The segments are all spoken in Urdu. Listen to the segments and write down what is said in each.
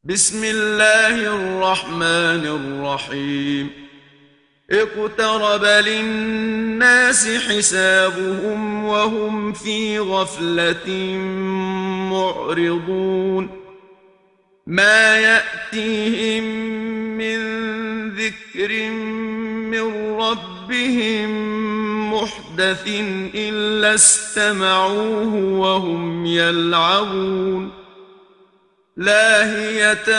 بسم الله الرحمن الرحيم اقترب للناس حسابهم وهم في غفلة معرضون ما يأتيهم من ذكر من ربهم محدث إلا استمعوه وهم يلعبون لاهية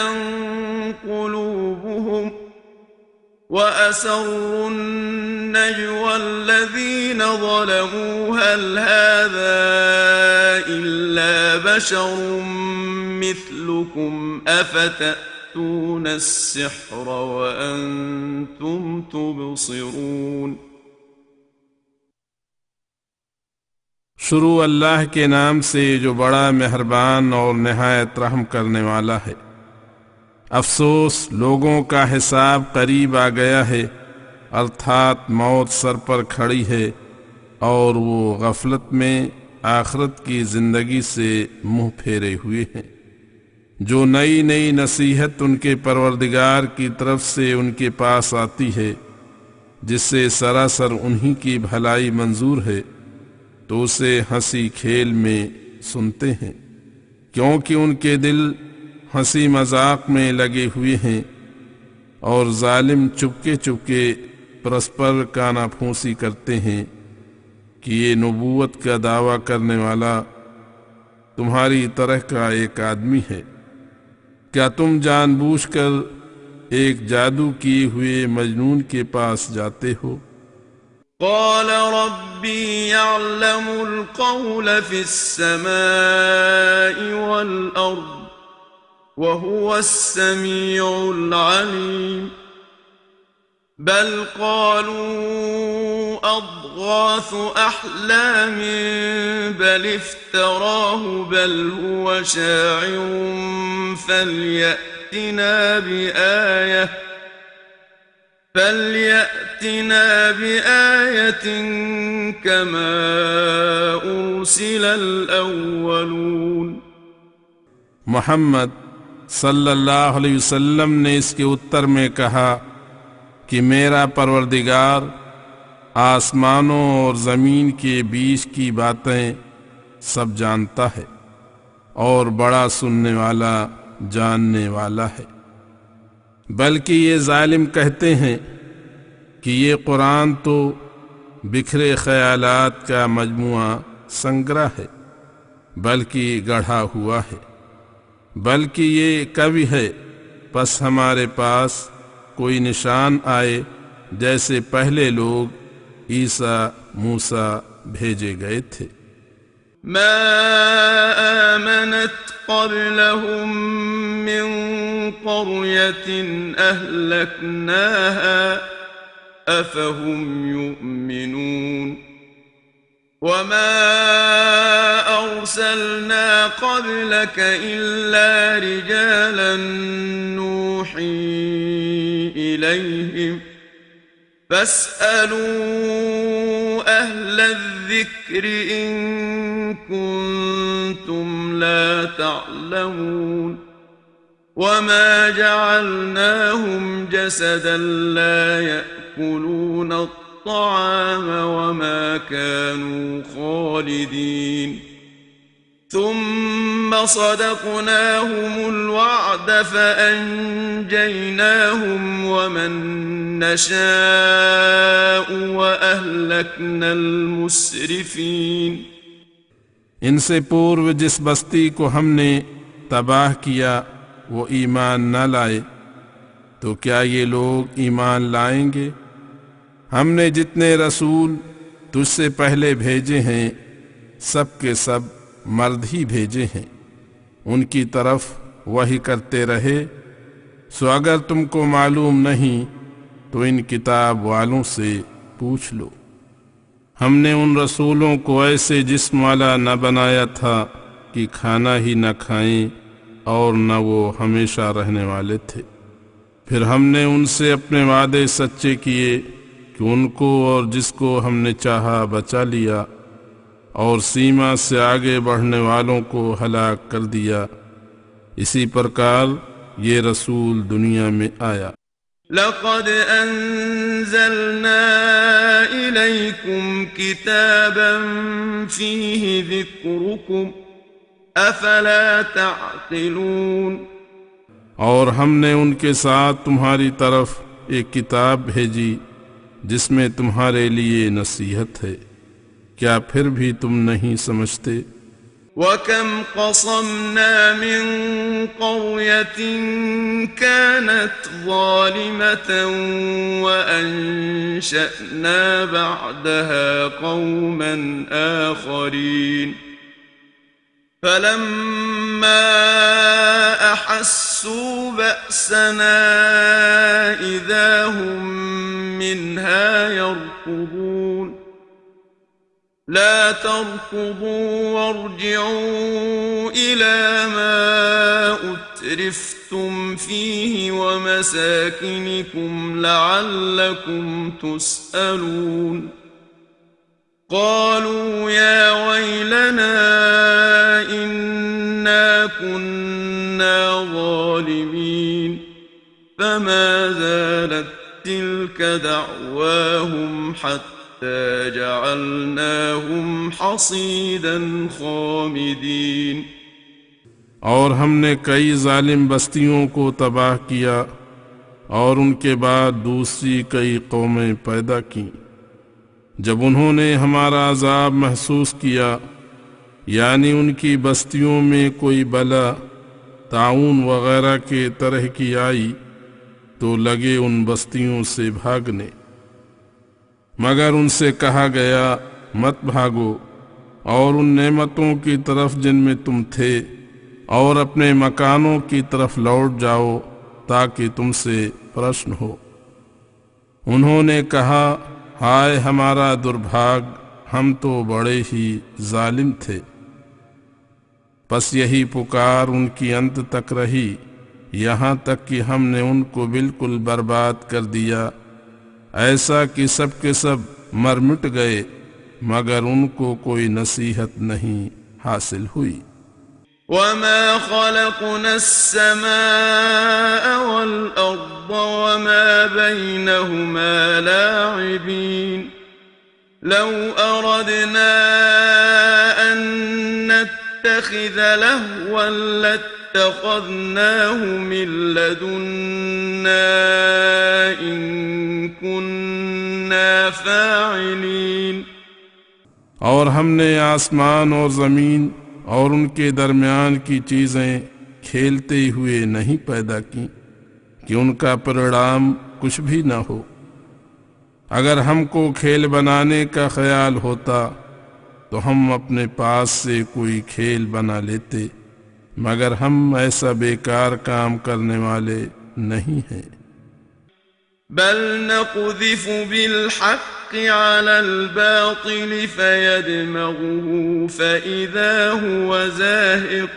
قلوبهم وأسروا النجوى الذين ظلموا هل هذا إلا بشر مثلكم أفتأتون السحر وأنتم تبصرون شروع اللہ کے نام سے جو بڑا مہربان اور نہایت رحم کرنے والا ہے۔ افسوس لوگوں کا حساب قریب آ گیا ہے، ارتھات موت سر پر کھڑی ہے اور وہ غفلت میں آخرت کی زندگی سے منہ پھیرے ہوئے ہیں۔ جو نئی نئی نصیحت ان کے پروردگار کی طرف سے ان کے پاس آتی ہے، جس سے سراسر انہی کی بھلائی منظور ہے، تو اسے ہنسی کھیل میں سنتے ہیں، کیونکہ ان کے دل ہنسی مذاق میں لگے ہوئے ہیں، اور ظالم چپکے چپکے پرسپر کانا پھونسی کرتے ہیں کہ یہ نبوت کا دعویٰ کرنے والا تمہاری طرح کا ایک آدمی ہے۔ کیا تم جان بوجھ کر ایک جادو کیے ہوئے مجنون کے پاس جاتے ہو؟ قال ربي يعلم القول في السماء والأرض وهو السميع العليم بل قالوا أضغاث أحلام بل افتراه بل هو شاعر فليأتنا بآية كما أرسل الأولون۔ محمد صلی اللہ علیہ وسلم نے اس کے اتر میں کہا کہ میرا پروردگار آسمانوں اور زمین کے بیچ کی باتیں سب جانتا ہے اور بڑا سننے والا جاننے والا ہے۔ بلکہ یہ ظالم کہتے ہیں کہ یہ قرآن تو بکھرے خیالات کا مجموعہ سنگرہ ہے، بلکہ گڑھا ہوا ہے، بلکہ یہ کبھی ہے، پس ہمارے پاس کوئی نشان آئے جیسے پہلے لوگ عیسیٰ موسیٰ بھیجے گئے تھے۔ ما آمنت قبلهم من قرية أهلكناها أفهم يؤمنون وما أرسلنا قبلك إلا رجالا نوحي إليهم فاسألوا أهل الذكر إن كنتم لا تعلمون وما جعلناهم جسدا لا يأكلون الطعام وما كانوا خالدين ثم صدقناهم الوعد فأنجيناهم ومن نشاء وأهلكنا المسرفين۔ ان سے پورو جس بستی کو ہم نے تباہ کیا وہ ایمان نہ لائے، تو کیا یہ لوگ ایمان لائیں گے؟ ہم نے جتنے رسول تجھ سے پہلے بھیجے ہیں سب کے سب مرد ہی بھیجے ہیں، ان کی طرف وحی کرتے رہے۔ سو اگر تم کو معلوم نہیں تو ان کتاب والوں سے پوچھ لو۔ ہم نے ان رسولوں کو ایسے جسم والا نہ بنایا تھا کہ کھانا ہی نہ کھائیں اور نہ وہ ہمیشہ رہنے والے تھے۔ پھر ہم نے ان سے اپنے وعدے سچے کیے کہ ان کو اور جس کو ہم نے چاہا بچا لیا، اور سیما سے آگے بڑھنے والوں کو ہلاک کر دیا۔ اسی پرکار یہ رسول دنیا میں آیا۔ لقد أنزلنا إليكم كتابا فيه ذكركم أفلا تعقلون۔ اور ہم نے ان کے ساتھ تمہاری طرف ایک کتاب بھیجی جس میں تمہارے لیے نصیحت ہے، کیا پھر بھی تم نہیں سمجھتے؟ وَكَمْ قَصَمْنَا مِنْ قَرْيَةٍ كَانَتْ ظَالِمَةً وَأَنشَأْنَا بَعْدَهَا قَوْمًا آخَرِينَ فَلَمَّا أَحَسُّوا بَأْسَنَا إِذَا هُمْ مِنْهَا يَرْكُضُونَ لا تركضوا وارجعوا إلى ما أترفتم فيه ومساكنكم لعلكم تسألون قالوا يا ويلنا إنا كنا ظالمين فما زالت تلك دعواهم حتى جعلناهم حصيدا خامدين۔ اور ہم نے کئی ظالم بستیوں کو تباہ کیا اور ان کے بعد دوسری کئی قومیں پیدا کیں۔ جب انہوں نے ہمارا عذاب محسوس کیا، یعنی ان کی بستیوں میں کوئی بلا، طاعون وغیرہ کے طرح کی آئی، تو لگے ان بستیوں سے بھاگنے، مگر ان سے کہا گیا مت بھاگو اور ان نعمتوں کی طرف جن میں تم تھے اور اپنے مکانوں کی طرف لوٹ جاؤ تاکہ تم سے پرشن ہو۔ انہوں نے کہا ہائے ہمارا دربھاگ، ہم تو بڑے ہی ظالم تھے۔ پس یہی پکار ان کی انت تک رہی، یہاں تک کہ ہم نے ان کو بالکل برباد کر دیا، ایسا کہ سب کے سب مر مٹ گئے، مگر ان کو کوئی نصیحت نہیں حاصل ہوئی۔ وما خلقنا السماء والأرض وما بينهما لاعبين لو أردنا أن نتخذ لهوا لاتخذناه من لدنا إن كنا فاعلين۔ اور ہم نے آسمان اور زمین اور ان کے درمیان کی چیزیں کھیلتے ہوئے نہیں پیدا کی کہ ان کا پرنام کچھ بھی نہ ہو۔ اگر ہم کو کھیل بنانے کا خیال ہوتا تو ہم اپنے پاس سے کوئی کھیل بنا لیتے، مگر ہم ایسا بیکار کام کرنے والے نہیں ہیں۔ بل نقذف بالحق على الباطل فيدمغه فإذا هو زاهق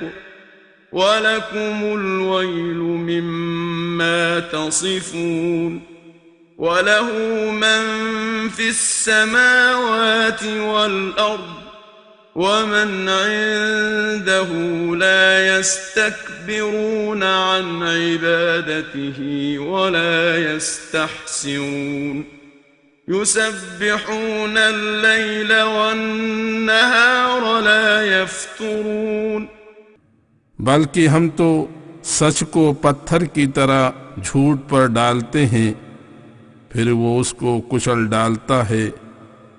ولكم الويل مما تصفون وله من في السماوات والأرض ومن عنده لا يستكبرون عن عبادته ولا يستحسرون يسبحون الليل والنهار لا يفترون۔ بلکہ ہم تو سچ کو پتھر کی طرح جھوٹ پر ڈالتے ہیں، پھر وہ اس کو کچل ڈالتا ہے،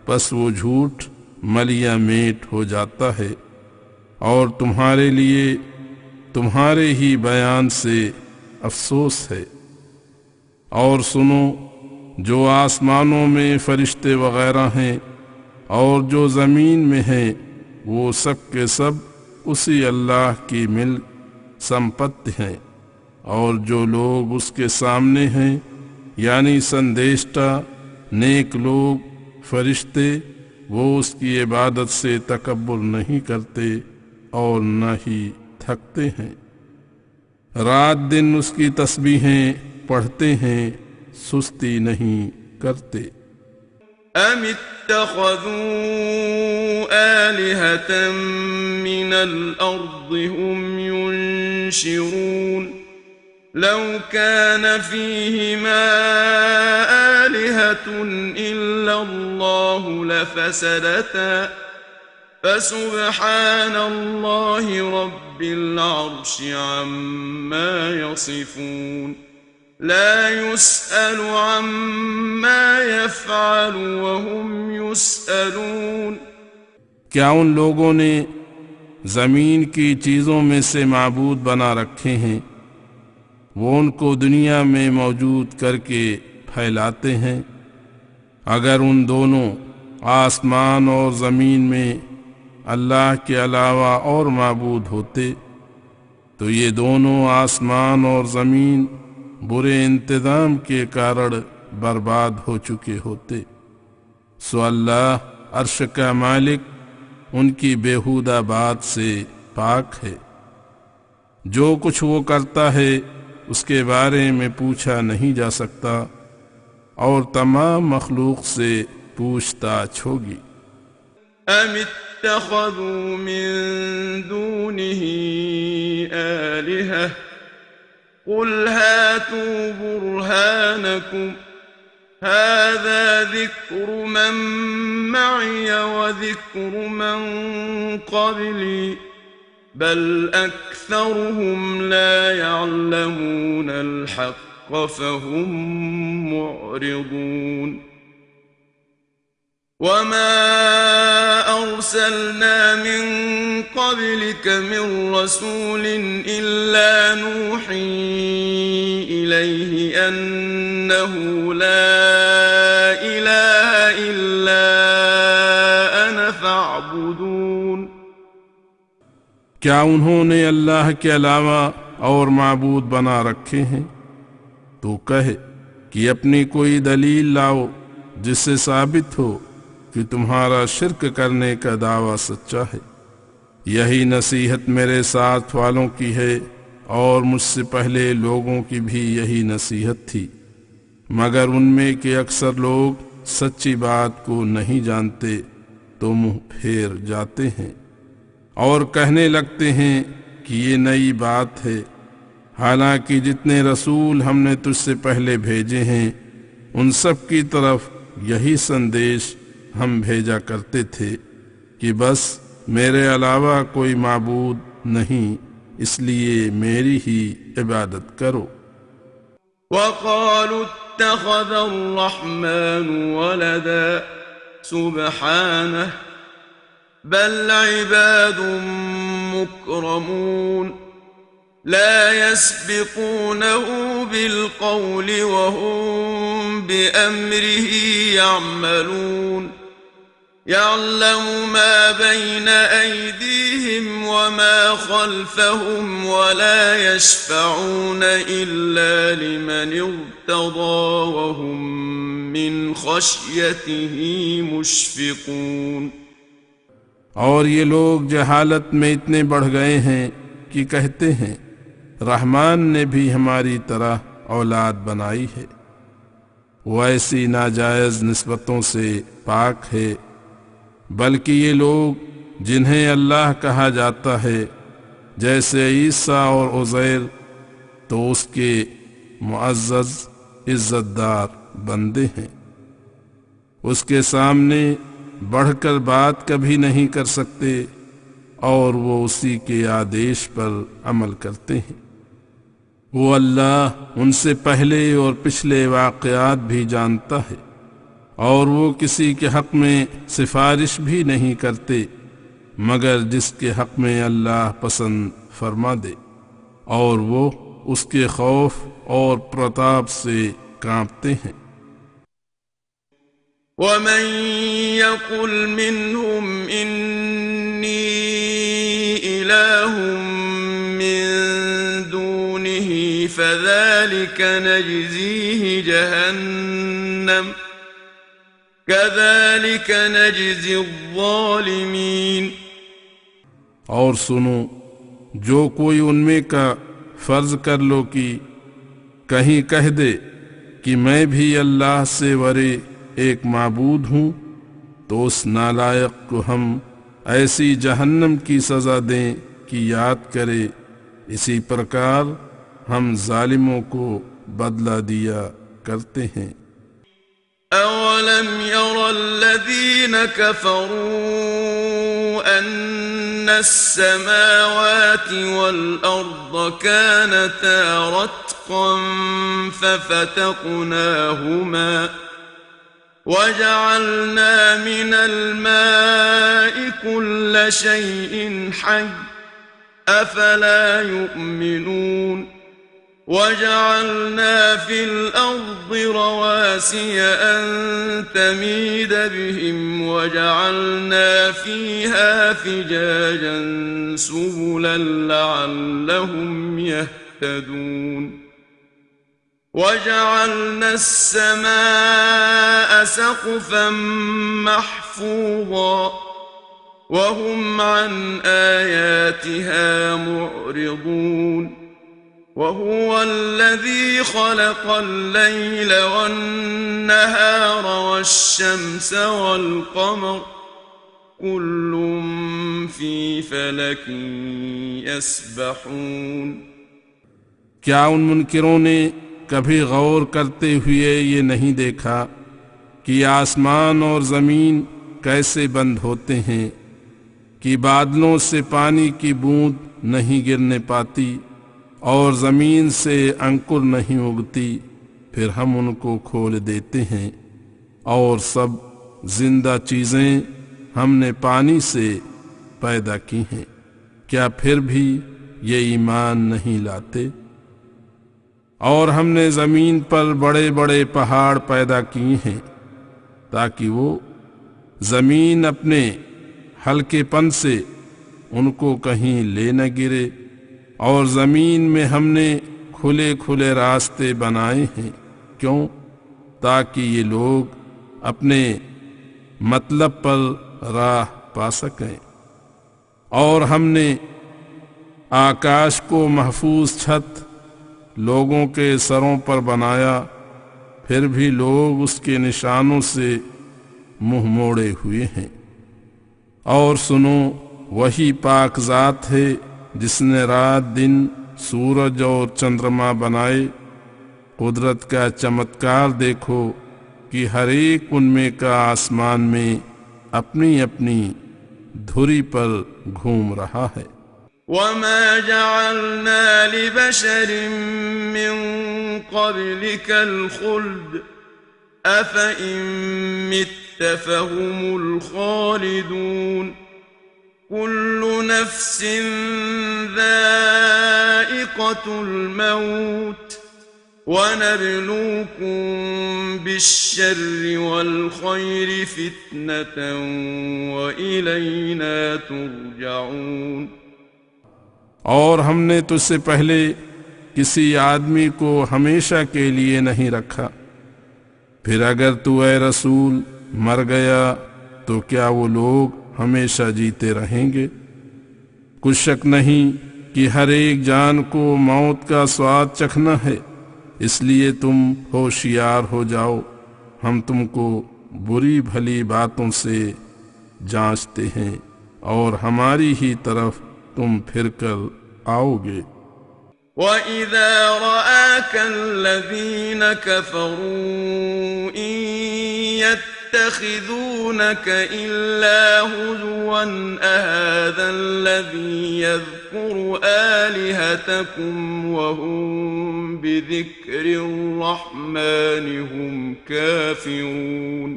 پس وہ جھوٹ ملیا میٹ ہو جاتا ہے، اور تمہارے لیے تمہارے ہی بیان سے افسوس ہے۔ اور سنو، جو آسمانوں میں فرشتے وغیرہ ہیں اور جو زمین میں ہیں، وہ سب کے سب اسی اللہ کی ملک سمپت ہیں، اور جو لوگ اس کے سامنے ہیں، یعنی سندیشٹا، نیک لوگ، فرشتے، وہ اس کی عبادت سے تکبر نہیں کرتے اور نہ ہی تھکتے ہیں۔ رات دن اس کی تسبیحیں پڑھتے ہیں، سستی نہیں کرتے۔ ام اتخذوا آلهة من الأرض هم ينشرون لو كان فيهما آلهة إلا الله لفسدتا فسبحان الله رب العرش عما يصفون لا يسأل عما يفعل وهم يسألون. کیا ان لوگوں نے زمین کی چیزوں میں سے معبود بنا رکھے ہیں، وہ ان کو دنیا میں موجود کر کے پھیلاتے ہیں؟ اگر ان دونوں آسمان اور زمین میں اللہ کے علاوہ اور معبود ہوتے تو یہ دونوں آسمان اور زمین برے انتظام کے کارن برباد ہو چکے ہوتے. سو اللہ عرش کا مالک ان کی بیہودہ بات سے پاک ہے. جو کچھ وہ کرتا ہے اس کے بارے میں پوچھا نہیں جا سکتا اور تمام مخلوق سے پوچھ تاچھ ہوگی. ام اتخذوا من دونه آلهة قل هاتوا برهانكم هذا ذكر من معي وذكر من قبلي بل أكثرهم لا يعلمون الحق فهم معرضون. وما أرسلنا من قبلك من رسول إلا نوحي إليه أنه لا إله إلا أنا فاعبدون. کیا انہوں نے اللہ کے علاوہ اور معبود بنا رکھے ہیں؟ تو کہے کہ اپنی کوئی دلیل لاؤ جس سے ثابت ہو کہ تمہارا شرک کرنے کا دعویٰ سچا ہے. یہی نصیحت میرے ساتھ والوں کی ہے اور مجھ سے پہلے لوگوں کی بھی یہی نصیحت تھی، مگر ان میں کے اکثر لوگ سچی بات کو نہیں جانتے تو منہ پھیر جاتے ہیں اور کہنے لگتے ہیں کہ یہ نئی بات ہے، حالانکہ جتنے رسول ہم نے تجھ سے پہلے بھیجے ہیں ان سب کی طرف یہی سندیش ہم بھیجا کرتے تھے کہ بس میرے علاوہ کوئی معبود نہیں، اس لیے میری ہی عبادت کرو. وقالوا اتخذ الرحمن ولدا سبحانه بل عباد مكرمون لا يسبقونه بالقول وهم بأمره يعملون يعلم ما بين أيديهم وما خلفهم ولا يشفعون إلا لمن ارتضى وهم من خشيته مشفقون. اور یہ لوگ جہالت میں اتنے بڑھ گئے ہیں کہ کہتے ہیں رحمان نے بھی ہماری طرح اولاد بنائی ہے. وہ ایسی ناجائز نسبتوں سے پاک ہے، بلکہ یہ لوگ جنہیں اللہ کہا جاتا ہے جیسے عیسیٰ اور عزیر تو اس کے معزز عزت دار بندے ہیں، اس کے سامنے بڑھ کر بات کبھی نہیں کر سکتے اور وہ اسی کے آدیش پر عمل کرتے ہیں. وہ اللہ ان سے پہلے اور پچھلے واقعات بھی جانتا ہے اور وہ کسی کے حق میں سفارش بھی نہیں کرتے مگر جس کے حق میں اللہ پسند فرما دے، اور وہ اس کے خوف اور پرتاپ سے کانپتے ہیں. ومن يقل منهم إني إله من دونه فذلك نجزيه جهنم كذلك نجزي الظالمين. اور سنو، جو کوئی ان میں کا فرض کر لو کہ کہیں کہہ دے کہ میں بھی اللہ سے ورے ایک معبود ہوں تو اس نالائق کو ہم ایسی جہنم کی سزا دیں کہ یاد کرے، اسی پرکار ہم ظالموں کو بدلہ دیا کرتے ہیں۔ أولم ير الذين كفروا أن السماوات والأرض كانتا رتقا ففتقناهما وجعلنا من الماء كل شيء حي أفلا يؤمنون وجعلنا في الأرض رواسي أن تميد بهم وجعلنا فيها فجاجا سبلا لعلهم يهتدون وجعلنا السماء سقفا محفوظا وهم عن آياتها معرضون وهو الذي خلق الليل والنهار والشمس والقمر كل في فلك يسبحون۔ کیا ان منکروں نے کبھی غور کرتے ہوئے یہ نہیں دیکھا کہ آسمان اور زمین کیسے بند ہوتے ہیں، کہ بادلوں سے پانی کی بوند نہیں گرنے پاتی اور زمین سے انکر نہیں اگتی، پھر ہم ان کو کھول دیتے ہیں، اور سب زندہ چیزیں ہم نے پانی سے پیدا کی ہیں، کیا پھر بھی یہ ایمان نہیں لاتے؟ اور ہم نے زمین پر بڑے بڑے پہاڑ پیدا کیے ہیں تاکہ وہ زمین اپنے ہلکے پن سے ان کو کہیں لے نہ گرے، اور زمین میں ہم نے کھلے کھلے راستے بنائے ہیں، کیوں؟ تاکہ یہ لوگ اپنے مطلب پر راہ پا سکیں۔ اور ہم نے آکاش کو محفوظ چھت لوگوں کے سروں پر بنایا، پھر بھی لوگ اس کے نشانوں سے منہ موڑے ہوئے ہیں۔ اور سنو، وہی پاک ذات ہے جس نے رات دن سورج اور چندرما بنائے، قدرت کا چمتکار دیکھو کہ ہر ایک ان میں کا آسمان میں اپنی اپنی دھری پر گھوم رہا ہے۔ وما جعلنا لبشر من قبلك الخلد أفإن مت فهم الخالدون كل نفس ذائقة الموت وَنَبْلُوكُمْ بِالشَّرِّ وَالْخَيْرِ فِتْنَةً وَإِلَيْنَا تُرْجَعُونَ۔ اور ہم نے تجھ سے پہلے کسی آدمی کو ہمیشہ کے لیے نہیں رکھا، پھر اگر تو اے رسول مر گیا تو کیا وہ لوگ ہمیشہ جیتے رہیں گے؟ کچھ شک نہیں کہ ہر ایک جان کو موت کا سواد چکھنا ہے، اس لیے تم ہوشیار ہو جاؤ، ہم تم کو بری بھلی باتوں سے جانچتے ہیں اور ہماری ہی طرف تم پھر کر آؤ گے۔ وَإِذَا رَآكَ الَّذِينَ كَفَرُوا إِن يَتَّخِذُونَكَ إِلَّا هُزُوًا أَهَذَا الَّذِي يَذْكُرُ آلِهَتَكُمْ وَهُمْ بِذِكْرِ الرَّحْمَنِ هُمْ كَافِرُونَ۔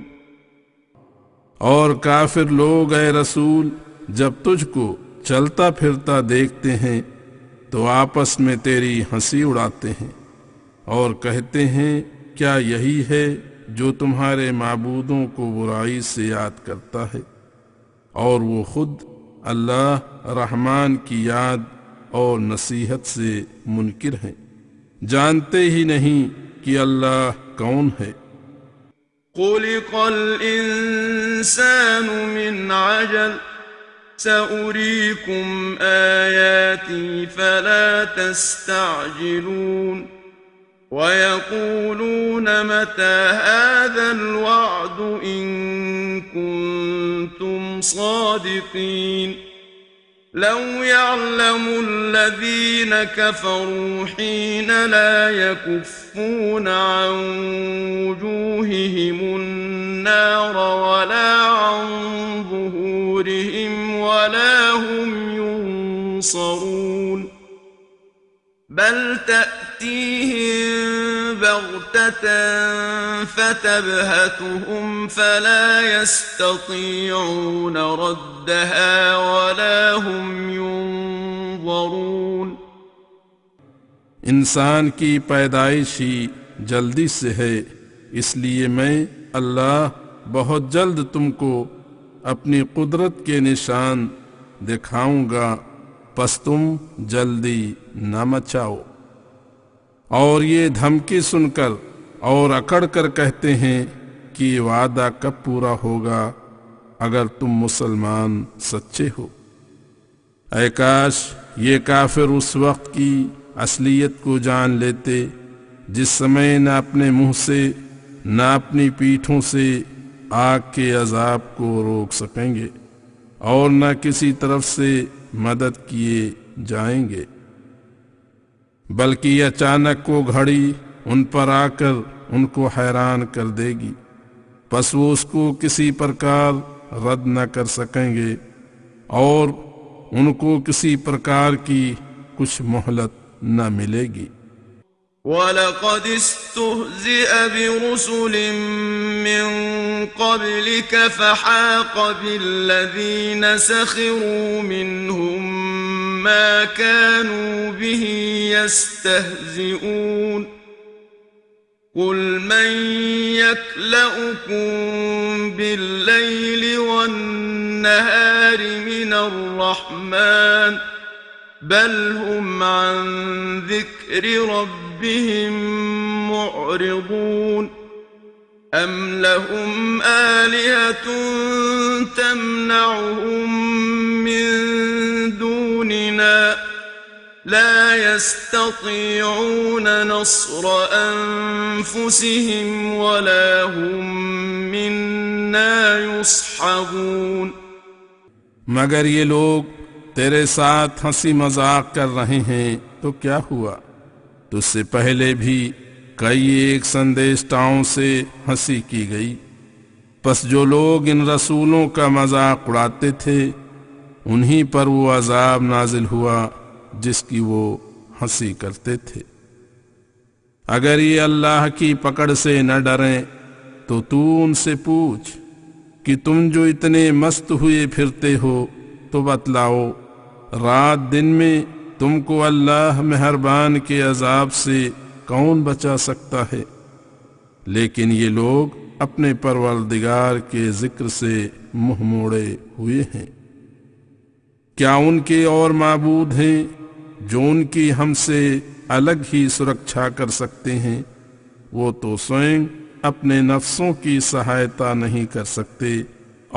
اور کافر لوگ اے رسول جب تجھ کو چلتا پھرتا دیکھتے ہیں تو آپس میں تیری ہنسی اڑاتے ہیں اور کہتے ہیں کیا یہی ہے جو تمہارے معبودوں کو برائی سے یاد کرتا ہے، اور وہ خود اللہ رحمان کی یاد اور نصیحت سے منکر ہیں، جانتے ہی نہیں کہ اللہ کون ہے۔ خلق الإنسان من عجل سأريكم آياتي فلا تستعجلون ويقولون متى هذا الوعد إن كنتم صادقين لو يعلم الذين كفروا حين لا يكفون عن وجوههم النار ولا عن ظهورهم ولا هم ينصرون بل تأتيهم بغتة فتبهتهم فلا يستطيعون ردها ولا هم ينظرون انسان کی پیدائش ہی جلدی سے ہے، اس لیے میں اللہ بہت جلد تم کو اپنی قدرت کے نشان دکھاؤں گا، پس تم جلدی نہ مچاؤ۔ اور یہ دھمکی سن کر اور اکڑ کر کہتے ہیں کہ یہ وعدہ کب پورا ہوگا اگر تم مسلمان سچے ہو۔ اے کاش یہ کافر اس وقت کی اصلیت کو جان لیتے جس سمے نہ اپنے منہ سے نہ اپنی پیٹھوں سے آگ کے عذاب کو روک سکیں گے اور نہ کسی طرف سے مدد کیے جائیں گے، بلکہ اچانک کو گھڑی ان پر آ کر ان کو حیران کر دے گی، پس وہ اس کو کسی پرکار رد نہ کر سکیں گے اور ان کو کسی پرکار کی کچھ مہلت نہ ملے گی۔ وَلَقَدِ اسْتُهْزِئَ بِرُسُلٍ مِّن قَبْلِكَ فَحَاقَ بِالَّذِينَ سَخِرُوا مِنْهُم مَّا كَانُوا بِهِ يَسْتَهْزِئُونَ قُلْ مَن يَكْلَؤُكُم بِاللَّيْلِ وَالنَّهَارِ مِنَ الرَّحْمَٰنِ بل هم عن ذكر ربهم معرضون أم لهم آلهة تمنعهم من دوننا لا يستطيعون نصر أنفسهم ولا هم منا يصحبون مگر یہ لوگ تیرے ساتھ ہنسی مذاق کر رہے ہیں تو کیا ہوا؟ تجھ سے پہلے بھی کئی ایک سندیشتاؤں سے ہنسی کی گئی، پس جو لوگ ان رسولوں کا مذاق اڑاتے تھے انہی پر وہ عذاب نازل ہوا جس کی وہ ہنسی کرتے تھے۔ اگر یہ اللہ کی پکڑ سے نہ ڈریں تو تو ان سے پوچھ کہ تم جو اتنے مست ہوئے پھرتے ہو تو بتلاؤ رات دن میں تم کو اللہ مہربان کے عذاب سے کون بچا سکتا ہے؟ لیکن یہ لوگ اپنے پروردگار کے ذکر سے منہ موڑے ہوئے ہیں۔ کیا ان کے اور معبود ہیں جو ان کی ہم سے الگ ہی سرکشا کر سکتے ہیں؟ وہ تو سوئم اپنے نفسوں کی سہایتا نہیں کر سکتے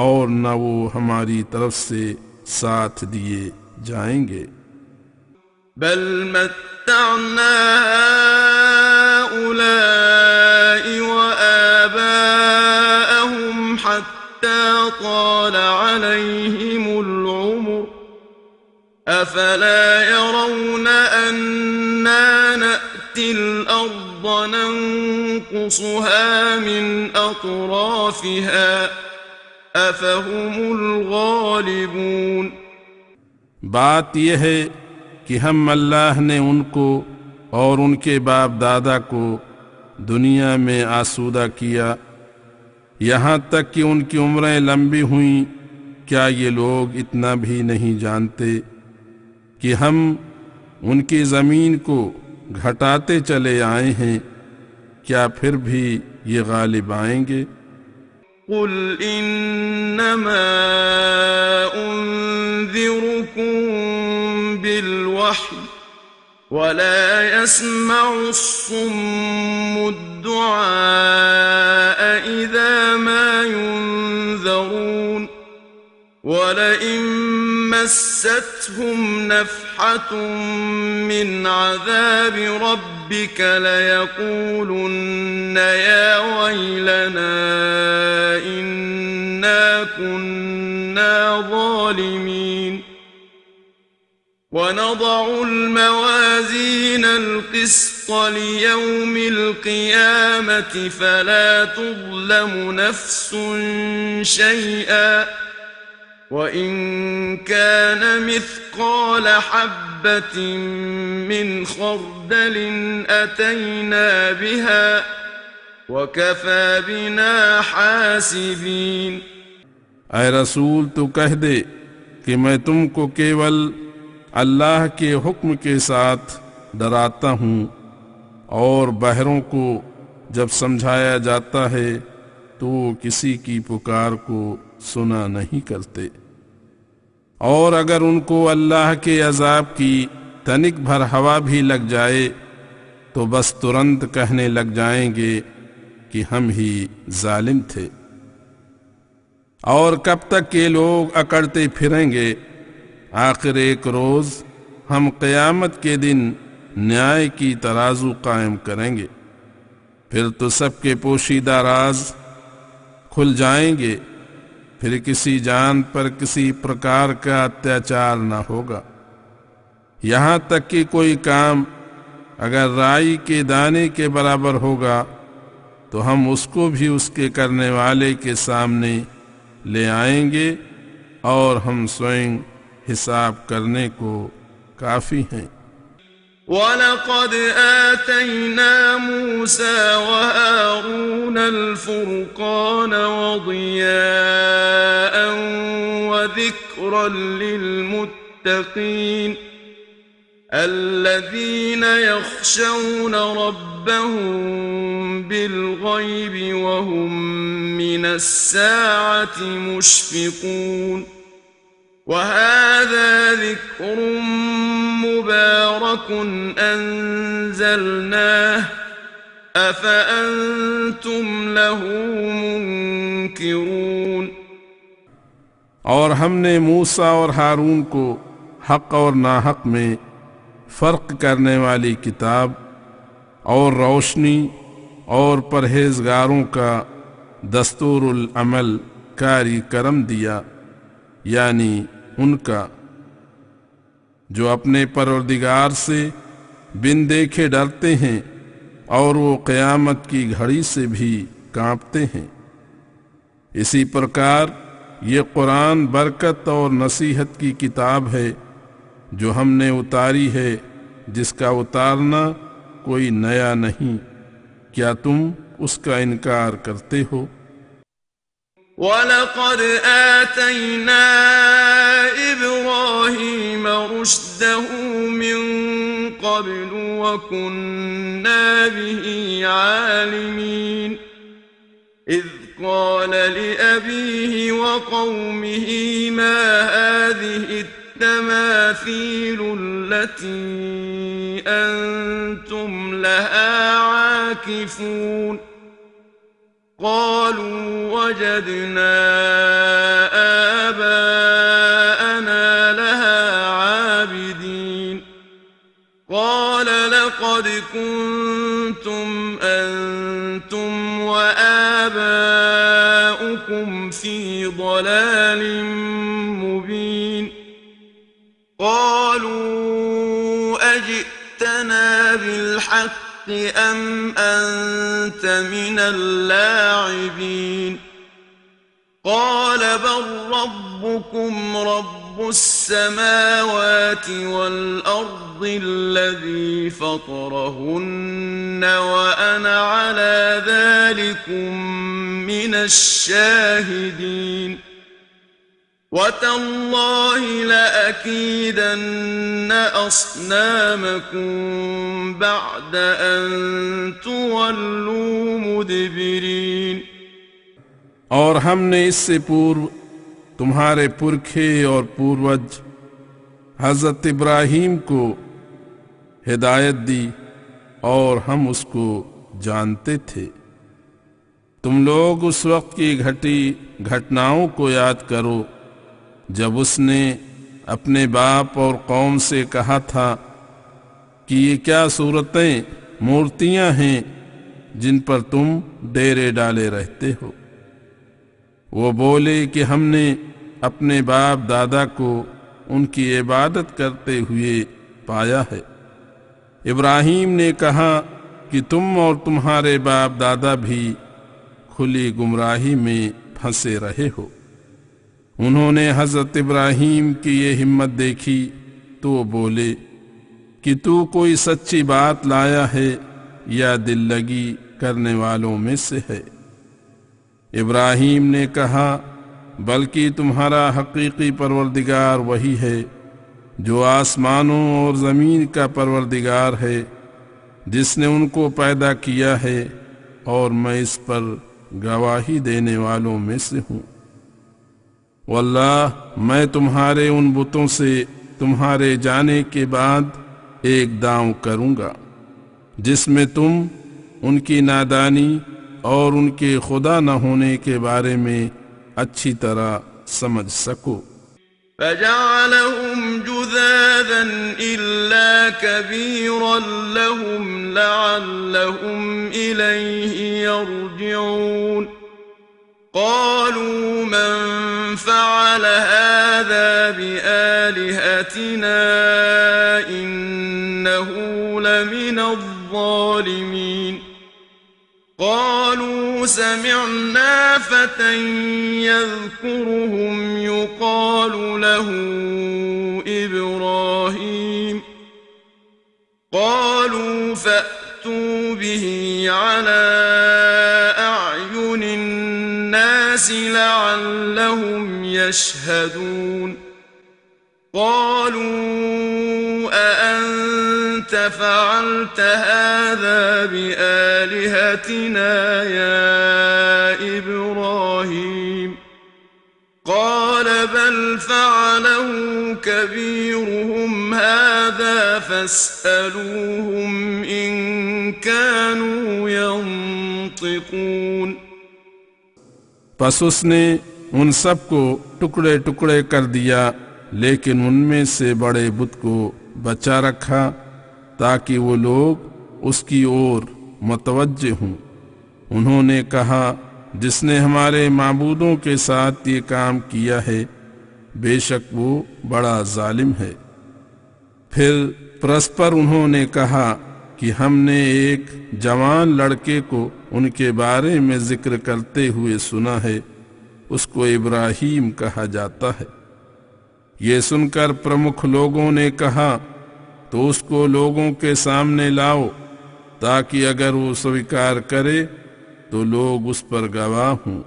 اور نہ وہ ہماری طرف سے ساتھ دیے جائیں گے۔ بل متعنا هؤلاء وآباءهم حتى طال عليهم العمر أفلا يرون أنا نأتي الأرض ننقصها من أطرافها أفهم الغالبون۔ بات یہ ہے کہ ہم اللہ نے ان کو اور ان کے باپ دادا کو دنیا میں آسودہ کیا یہاں تک کہ ان کی عمریں لمبی ہوئیں، کیا یہ لوگ اتنا بھی نہیں جانتے کہ ہم ان کی زمین کو گھٹاتے چلے آئے ہیں؟ کیا پھر بھی یہ غالب آئیں گے؟ قل انما انذركم بالوحي ولا يسمع الصم الدعاء اذا ما ينذرون ولئن مستهم نفحة من عذاب ربك ليقولن يا ويلنا إنا كنا ظالمين ونضع الموازين القسط ليوم القيامة فلا تظلم نفس شيئا وإن كان مثقال حبة من خردل أتينا بها وكفى بنا حاسبين۔ اے رسول تو کہہ دے کہ میں تم کو کیول اللہ کے حکم کے ساتھ ڈراتا ہوں، اور بہروں کو جب سمجھایا جاتا ہے تو کسی کی پکار کو سنا نہیں کرتے، اور اگر ان کو اللہ کے عذاب کی تنک بھر ہوا بھی لگ جائے تو بس ترنت کہنے لگ جائیں گے کہ ہم ہی ظالم تھے۔ اور کب تک یہ لوگ اکڑتے پھریں گے؟ آخر ایک روز ہم قیامت کے دن نیائے کی ترازو قائم کریں گے، پھر تو سب کے پوشیدہ راز کھل جائیں گے، پھر کسی جان پر کسی پرکار کا اتیاچار نہ ہوگا، یہاں تک کہ کوئی کام اگر رائی کے دانے کے برابر ہوگا تو ہم اس کو بھی اس کے کرنے والے کے سامنے لے آئیں گے، اور ہم سوئیں حساب کرنے کو کافی ہیں۔ وَلَقَدْ آتَيْنَا مُوسَى وَهَارُونَ الْفُرْقَانَ وَضِيَاءً وَذِكْرًا لِلْمُتَّقِينَ الَّذِينَ يَخْشَوْنَ رَبَّهُم بِالْغَيْبِ وَهُم مِّنَ السَّاعَةِ مُشْفِقُونَ۔ وَهَذَا ذِكْرٌ مُبَارَكٌ أَنزَلْنَاهُ أَفَأَنْتُمْ لَهُ مُنْكِرُونَ۔ اور ہم نے موسیٰ اور ہارون کو حق اور ناحق میں فرق کرنے والی کتاب اور روشنی اور پرہیزگاروں کا دستور العمل کاری کرم دیا، یعنی ان کا جو اپنے پروردگار سے بن دیکھے ڈرتے ہیں اور وہ قیامت کی گھڑی سے بھی کانپتے ہیں۔ اسی پرکار یہ قرآن برکت اور نصیحت کی کتاب ہے جو ہم نے اتاری ہے، جس کا اتارنا کوئی نیا نہیں، کیا تم اس کا انکار کرتے ہو؟ وَلَقَدْ آتَيْنَا إِبْرَاهِيمَ رُشْدَهُ مِنْ قَبْلُ وَكُنَّا بِهِ عَالِمِينَ إِذْ قَالَ لِأَبِيهِ وَقَوْمِهِ مَا هَذِهِ التَّمَاثِيلُ الَّتِي أَنْتُمْ لَهَا عَاكِفُونَ قالوا وجدنا آباءنا لها عابدين قال لقد كنتم أنتم وآباؤكم في ضلال مبين قالوا أجئتنا بالحق أم أنت من اللاعبين قال بل ربكم رب السماوات والأرض الذي فطرهن وأنا على ذلكم من الشاهدين وَتَاللَّهِ لَأَكِيدَنَّ أَصْنَامَكُمْ بَعْدَ أَن تُوَلُّوا مُدْبِرِينَ۔ اور ہم نے اس سے پورو تمہارے پرکھے اور پوروج حضرت ابراہیم کو ہدایت دی، اور ہم اس کو جانتے تھے۔ تم لوگ اس وقت کی گھٹی گھٹناؤں کو یاد کرو جب اس نے اپنے باپ اور قوم سے کہا تھا کہ یہ کیا صورتیں مورتیاں ہیں جن پر تم ڈیرے ڈالے رہتے ہو۔ وہ بولے کہ ہم نے اپنے باپ دادا کو ان کی عبادت کرتے ہوئے پایا ہے۔ ابراہیم نے کہا کہ تم اور تمہارے باپ دادا بھی کھلی گمراہی میں پھنسے رہے ہو۔ انہوں نے حضرت ابراہیم کی یہ ہمت دیکھی تو وہ بولے کہ تو کوئی سچی بات لایا ہے یا دل لگی کرنے والوں میں سے ہے؟ ابراہیم نے کہا بلکہ تمہارا حقیقی پروردگار وہی ہے جو آسمانوں اور زمین کا پروردگار ہے، جس نے ان کو پیدا کیا ہے، اور میں اس پر گواہی دینے والوں میں سے ہوں۔ واللہ میں تمہارے ان بتوں سے تمہارے جانے کے بعد ایک داؤں کروں گا جس میں تم ان کی نادانی اور ان کے خدا نہ ہونے کے بارے میں اچھی طرح سمجھ سکو۔ فجعلهم جذاذا إلا كبيرا لهم لعلهم إليه يرجعون قالوا من فعل هذا بآلهتنا إنه لمن الظالمين قالوا سمعنا فتى يذكرهم يقال له إبراهيم قالوا فأتوا به على أعين الناس لعلهم يشهدون قالوا أأنت فعلت هذا بآلهتنا يا إبراهيم قال بل فعله كبيرهم هذا فاسألوهم إن كانوا ينطقون پس اس نے ان سب کو ٹکڑے ٹکڑے کر دیا، لیکن ان میں سے بڑے بت کو بچا رکھا تاکہ وہ لوگ اس کی اور متوجہ ہوں۔ انہوں نے کہا جس نے ہمارے معبودوں کے ساتھ یہ کام کیا ہے بے شک وہ بڑا ظالم ہے۔ پھر پرسپر انہوں نے کہا کہ ہم نے ایک جوان لڑکے کو ان کے بارے میں ذکر کرتے ہوئے سنا ہے، اس کو ابراہیم کہا جاتا ہے۔ یہ سن کر پرمکھ لوگوں نے کہا تو اس کو لوگوں کے سامنے لاؤ تاکہ اگر وہ سویکار کرے تو لوگ اس پر گواہ ہوں۔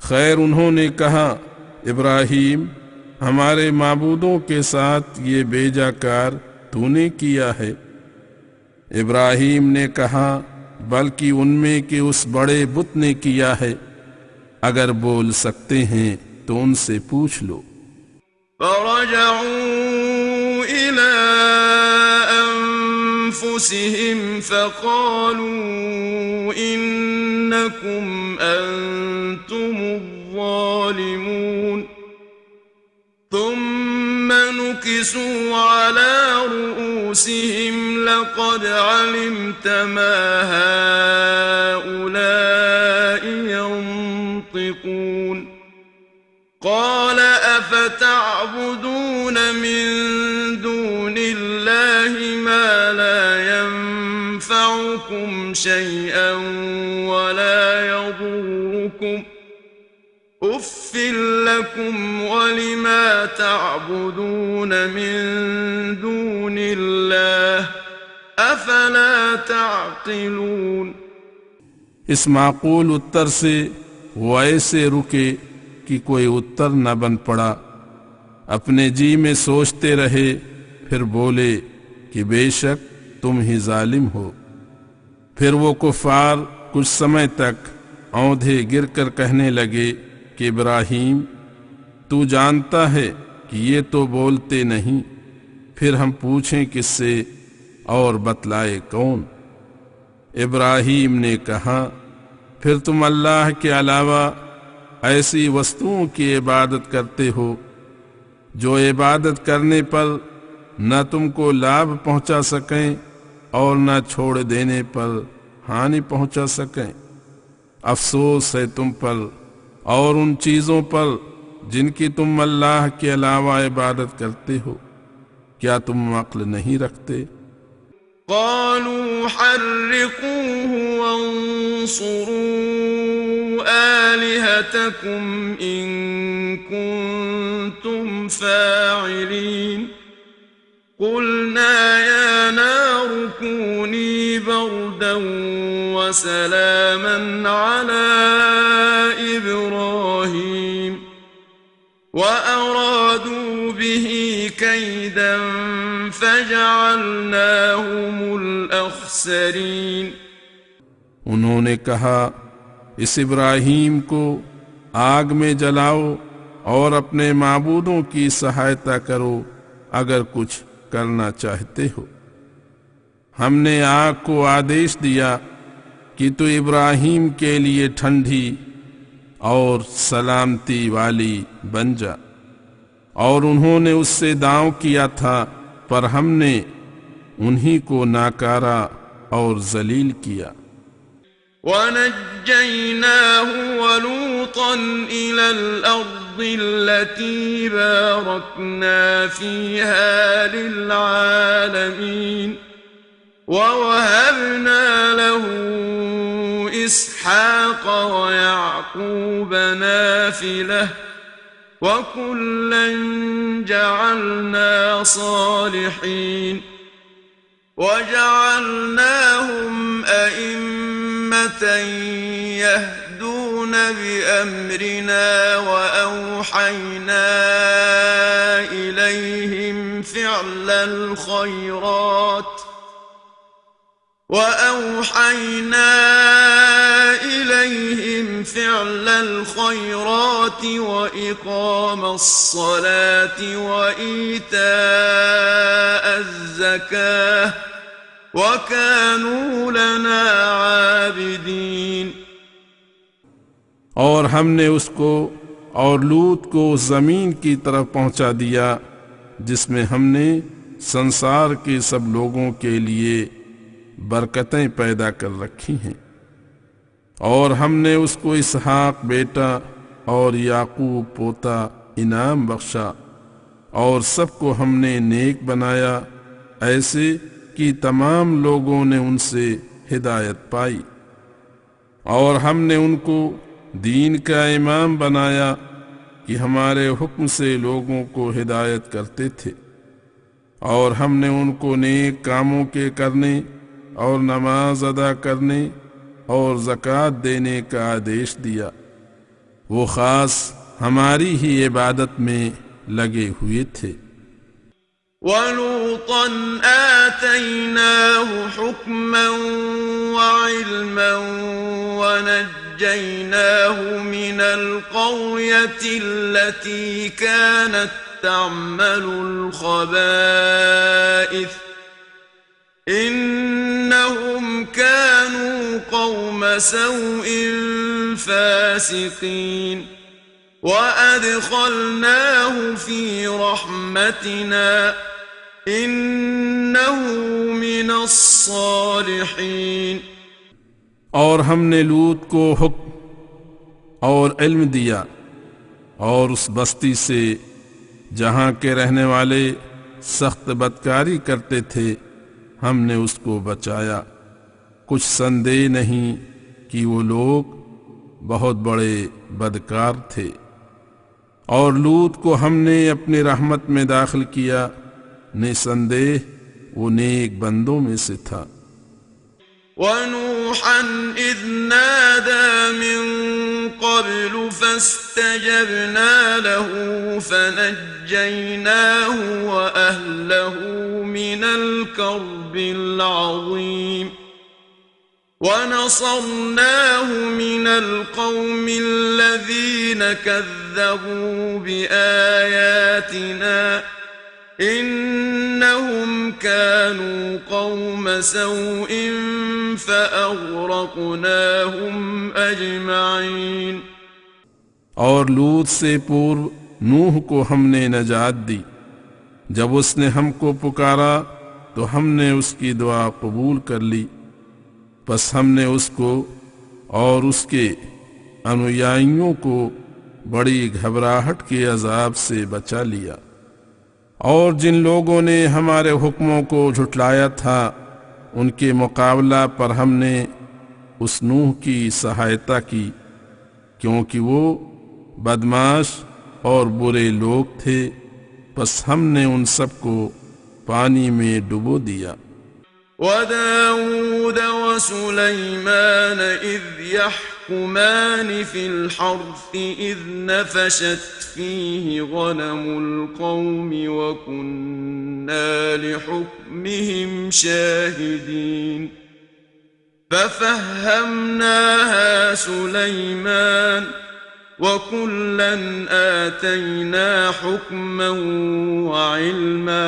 خیر انہوں نے کہا ابراہیم ہمارے معبودوں کے ساتھ یہ بیجا کار تو نے کیا ہے؟ ابراہیم نے کہا بلکہ ان میں کہ اس بڑے بت نے کیا ہے، اگر بول سکتے ہیں تو ان سے پوچھ لو۔ فرجعوا إلى أنفسهم فقالوا إنكم أنتم الظالمون ثم نكسوا على رؤوسهم لقد علمت ما هؤلاء ينطقون قال أفتعبدون من دون الله ما لا ينفعكم شيئا ولا يضركم أف لكم ولما تعبدون من دون الله أفلا تعقلون۔ اس معقول اتر سے وہ ایسے رکے کہ کوئی اتر نہ بن پڑا، اپنے جی میں سوچتے رہے، پھر بولے کہ بے شک تم ہی ظالم ہو۔ پھر وہ کفار کچھ سمے تک اوندھے گر کر کہنے لگے کہ ابراہیم تو جانتا ہے کہ یہ تو بولتے نہیں، پھر ہم پوچھیں کس سے اور بتلائے کون؟ ابراہیم نے کہا پھر تم اللہ کے علاوہ ایسی وستوؤں کی عبادت کرتے ہو جو عبادت کرنے پر نہ تم کو لابھ پہنچا سکیں اور نہ چھوڑ دینے پر ہانی پہنچا سکیں۔ افسوس ہے تم پر اور ان چیزوں پر جن کی تم اللہ کے علاوہ عبادت کرتے ہو، کیا تم عقل نہیں رکھتے؟ قالوا حرقوه وانصروا آلهتكم إن كنتم فاعلين قلنا يا نار كوني بردا وسلاما على إبراهيم وأرادوا به كيدا فجعلناهم الأخسرين۔ انہوں نے کہا اس ابراہیم کو آگ میں جلاؤ اور اپنے معبودوں کی سہایتا کرو اگر کچھ کرنا چاہتے ہو۔ ہم نے آگ کو آدیش دیا کہ تو ابراہیم کے لیے ٹھنڈی اور سلامتی والی بن جا، اور انہوں نے اس سے داؤں کیا تھا پر ہم نے انہی کو ناکارا اور ذلیل کیا۔ وَنَجَّيْنَاهُ وَلُوطًا إِلَى الْأَرْضِ الَّتِي بَارَكْنَا فِيهَا لِلْعَالَمِينَ وَوَهَبْنَا لَهُ إِسْحَاقَ وَيَعْقُوبَ نَافِلَةً وَكُلًّا جَعَلْنَا صَالِحِينَ وَجَعَلْنَاهُمْ أَئِمَّةً يَهْدُونَ بِأَمْرِنَا وَأَوْحَيْنَا إِلَيْهِمْ فِعْلَ الْخَيْرَاتِ وَإِقَامَ الصَّلَاةِ وَإِيتَاءَ الزَّكَاةِ وَكَانُوا لَنَا عَابِدِينَ۔ اور ہم نے اس کو اور لوط کو زمین کی طرف پہنچا دیا جس میں ہم نے سنسار کے سب لوگوں کے لیے برکتیں پیدا کر رکھی ہیں، اور ہم نے اس کو اسحاق بیٹا اور یعقوب پوتا انعام بخشا، اور سب کو ہم نے نیک بنایا ایسے کہ تمام لوگوں نے ان سے ہدایت پائی، اور ہم نے ان کو دین کا امام بنایا کہ ہمارے حکم سے لوگوں کو ہدایت کرتے تھے، اور ہم نے ان کو نیک کاموں کے کرنے اور نماز ادا کرنے اور زکوٰۃ دینے کا آدیش دیا۔ وہ خاص ہماری ہی عبادت میں لگے ہوئے تھے۔ وَلُوطًا آتَيْنَاهُ حُكْمًا وَعِلْمًا وَنَجَّيْنَاهُ مِنَ الْقَرْيَةِ الَّتِي كَانَتْ تَعْمَلُ الْخَبَائِثَ إِنَّهُمْ كَانُوا قَوْمَ سَوْءٍ فَاسِقِينَ وَأَدْخَلْنَاهُ فِي رَحْمَتِنَا إِنَّهُ مِنَ الصَّالِحِينَ۔ اور ہم نے لوط کو حکم اور علم دیا، اور اس بستی سے جہاں کے رہنے والے سخت بدکاری کرتے تھے ہم نے اس کو بچایا۔ کچھ سندے نہیں کہ وہ لوگ بہت بڑے بدکار تھے، اور لوط کو ہم نے اپنی رحمت میں داخل کیا، نسندیہ وہ نیک بندوں میں سے تھا۔ وَنُوحًا إِذْ نَادَى مِن قَبْلُ فَاسْتَجَبْنَا لَهُ فَنَجَّيْنَاهُ وَأَهْلَهُ مِنَ الْكَرْبِ الْعَظِيمِ وَنَصَرْنَاهُ مِنَ الْقَوْمِ الَّذِينَ كَذَّبُوا بِآيَاتِنَا إِنَّهُمْ كَانُوا قَوْمَ سَوْءٍ فَأَغْرَقْنَاهُمْ أَجْمَعِينَ۔ اور لوط سے پورو نوح کو ہم نے نجات دی، جب اس نے ہم کو پکارا تو ہم نے اس کی دعا قبول کر لی، پس ہم نے اس کو اور اس کے انویائیوں کو بڑی گھبراہٹ کے عذاب سے بچا لیا۔ اور جن لوگوں نے ہمارے حکموں کو جھٹلایا تھا ان کے مقابلہ پر ہم نے اس نوح کی سہایتا کی، کیونکہ وہ بدمعاش اور برے لوگ تھے، بس ہم نے ان سب کو پانی میں ڈبو دیا۔ وداود وسليمان إذ يحكمان في الحرث إذ نفشت فيه غنم القوم وكنا لحكمهم شاهدين ففهمناها سليمان وكلا آتينا حكما وعلما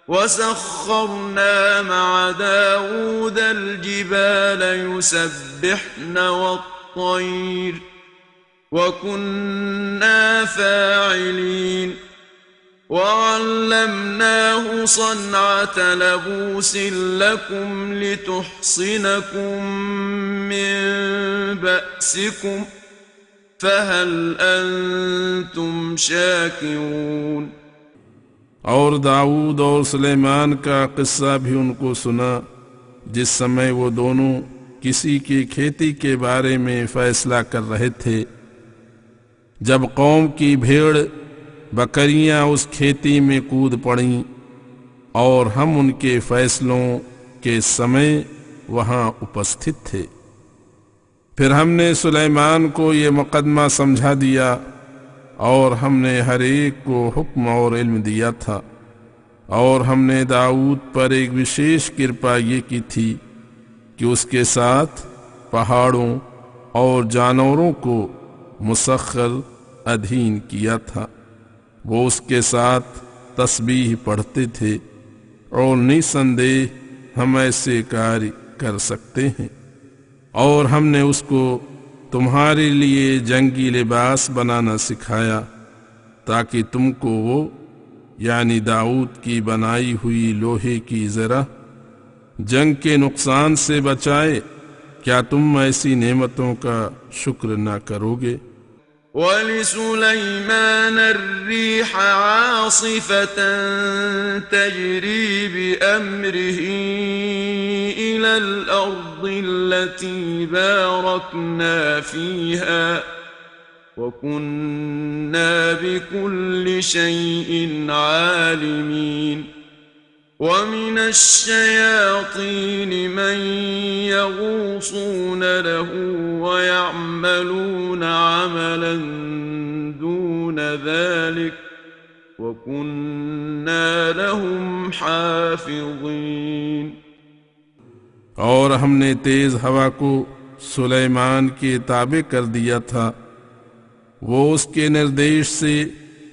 وسخرنا مع داود الجبال يسبحن والطير وكنا فاعلين وعلمناه صنعة لبوس لكم لتحصنكم من بأسكم فهل أنتم شاكرون۔ اور داؤد اور سلیمان کا قصہ بھی ان کو سنا جس سمے وہ دونوں کسی کی کھیتی کے بارے میں فیصلہ کر رہے تھے، جب قوم کی بھیڑ بکریاں اس کھیتی میں کود پڑیں اور ہم ان کے فیصلوں کے سمے وہاں اپستھت تھے۔ پھر ہم نے سلیمان کو یہ مقدمہ سمجھا دیا اور ہم نے ہر ایک کو حکم اور علم دیا تھا، اور ہم نے داؤد پر ایک وشیش کرپا یہ کی تھی کہ اس کے ساتھ پہاڑوں اور جانوروں کو مسخر ادھین کیا تھا۔ وہ اس کے ساتھ تسبیح پڑھتے تھے، اور نِسندیہ ہم ایسے کار کر سکتے ہیں۔ اور ہم نے اس کو تمہارے لیے جنگی لباس بنانا سکھایا تاکہ تم کو وہ یعنی داؤد کی بنائی ہوئی لوہے کی زرہ جنگ کے نقصان سے بچائے۔ کیا تم ایسی نعمتوں کا شکر نہ کرو گے؟ وَلِسُلَيْمَانَ الرِّيحَ عَاصِفَةً تَجْرِي بِأَمْرِهِ إِلَى الْأَرْضِ الَّتِي بَارَكْنَا فِيهَا وَكُنَّا بِكُلِّ شَيْءٍ عَالِمِينَ۔ وَمِنَ الشَّيَاطِينِ مَن يَغُوصُونَ لَهُ وَيَعْمَلُونَ عَمَلًا دُونَ ذَلِكَ وَكُنَّا لَهُمْ حَافِظِينَ۔ اور ہم نے تیز ہوا کو سلیمان کے تابع کر دیا تھا، وہ اس کے نردیش سے